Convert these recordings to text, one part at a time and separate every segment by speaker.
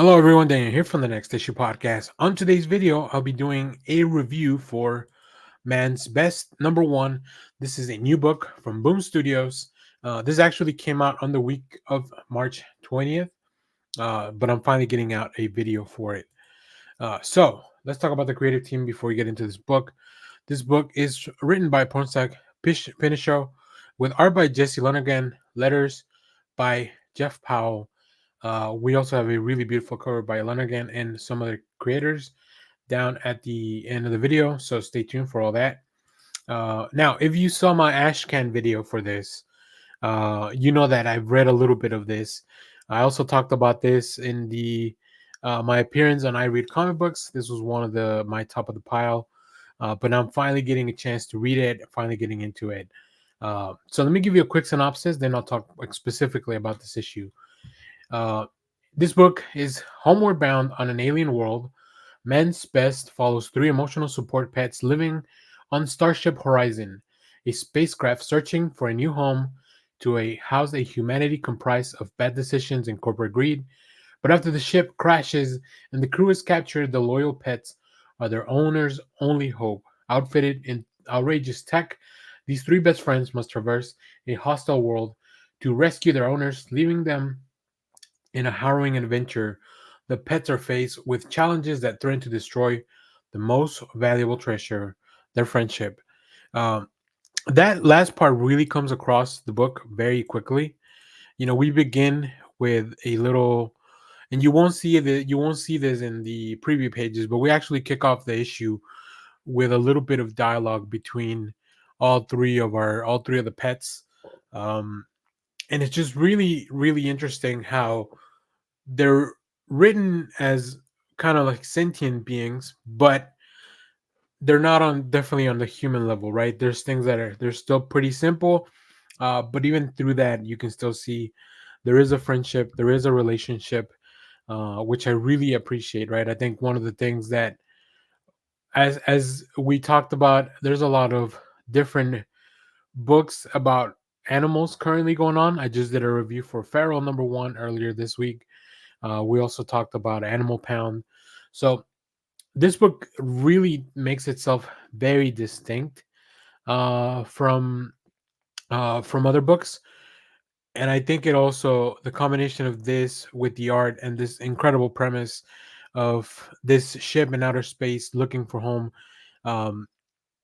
Speaker 1: Hello everyone, Daniel here from the Next Issue Podcast. On today's video, I'll be doing a review for Man's Best Number One. This is a new book from Boom Studios. This actually came out on the week of March 20th, but I'm finally getting out a video for it. So let's talk about the creative team before we get into this book. This book is written by Pornsak Pinisho with art by Jesse Lonergan, letters by Jeff Powell. We also have a really beautiful cover by Lonergan and some other creators down at the end of the video, so stay tuned for all that. Now, if you saw my Ashcan video for this, you know that I've read a little bit of this. I also talked about this in the my appearance on I Read Comic Books. This was one of my top of the pile, but I'm finally getting a chance to read it, finally getting into it. So let me give you a quick synopsis, then I'll talk specifically about this issue. Uh, this book is Homeward Bound on an alien world. Men's Best follows three emotional support pets living on Starship Horizon, a spacecraft searching for a new home to house a humanity comprised of bad decisions and corporate greed. But after the ship crashes and the crew is captured, the loyal pets are their owners' only hope. Outfitted in outrageous tech, these three best friends must traverse a hostile world to rescue their owners, leaving them in a harrowing adventure. The pets are faced with challenges that threaten to destroy the most valuable treasure, their friendship. Um, that last part really comes across the book very quickly. We begin with a little, and you won't see this in the preview pages, but we actually kick off the issue with a little bit of dialogue between all three of the pets. Um, and it's just really, really interesting how they're written as kind of like sentient beings, but they're not on definitely on the human level, right? There's things that they're still pretty simple, but even through that, you can still see there is a friendship, there is a relationship, which I really appreciate, right? I think one of the things that, as we talked about, there's a lot of different books about animals currently going on. I just did a review for Feral number one earlier this week. We also talked about Animal Pound. So this book really makes itself very distinct from other books, and I think it also the combination of this with the art and this incredible premise of this ship in outer space looking for home. Um,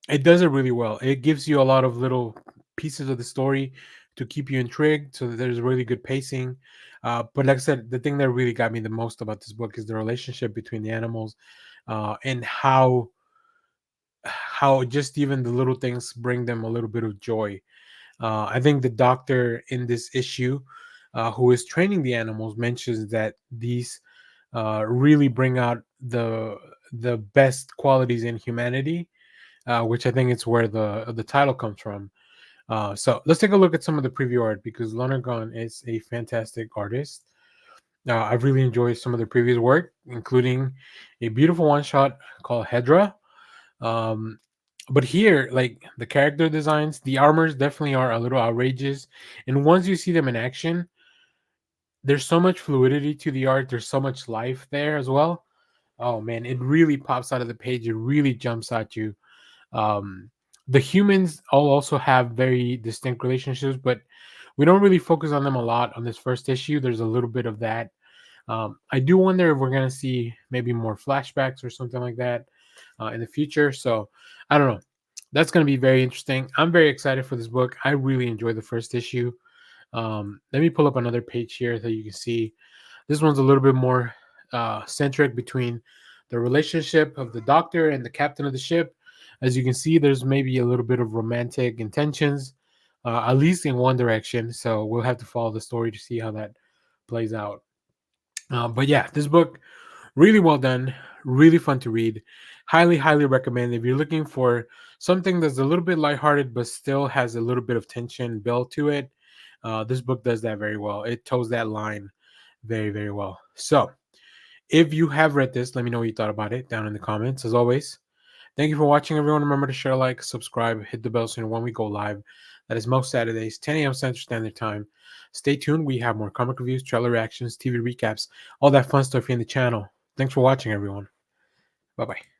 Speaker 1: it does it really well. It gives you a lot of little pieces of the story to keep you intrigued, so that there's really good pacing. But like I said, the thing that really got me the most about this book is the relationship between the animals, and how just even the little things bring them a little bit of joy. I think the doctor in this issue, who is training the animals, mentions that these really bring out the best qualities in humanity, which I think it's where the title comes from. So let's take a look at some of the preview art because Lonergan is a fantastic artist. I've really enjoyed some of the previous work, including a beautiful one shot called Hedra. Um, but here, like the character designs, the armors definitely are a little outrageous. And once you see them in action, there's so much fluidity to the art. There's so much life there as well. Oh man, it really pops out of the page. It really jumps at you. Um, the humans all also have very distinct relationships, but we don't really focus on them a lot on this first issue. There's a little bit of that. I do wonder if we're going to see maybe more flashbacks or something like that in the future. So I don't know. That's going to be very interesting. I'm very excited for this book. I really enjoyed the first issue. Let me pull up another page here so you can see. This one's a little bit more centric between the relationship of the doctor and the captain of the ship. As you can see, there's maybe a little bit of romantic intentions, at least in one direction. So we'll have to follow the story to see how that plays out. But yeah, this book really well done, really fun to read. Highly, highly recommend if you're looking for something that's a little bit lighthearted but still has a little bit of tension built to it. This book does that very well. It toes that line very, very well. So if you have read this, let me know what you thought about it down in the comments. As always, Thank you for watching, everyone. Remember to share, like, subscribe, hit the bell so you know when we go live. That is most Saturdays, 10 a.m. Central Standard Time. Stay tuned. We have more comic reviews, trailer reactions, TV recaps, all that fun stuff here in the channel. Thanks for watching, everyone. Bye-bye.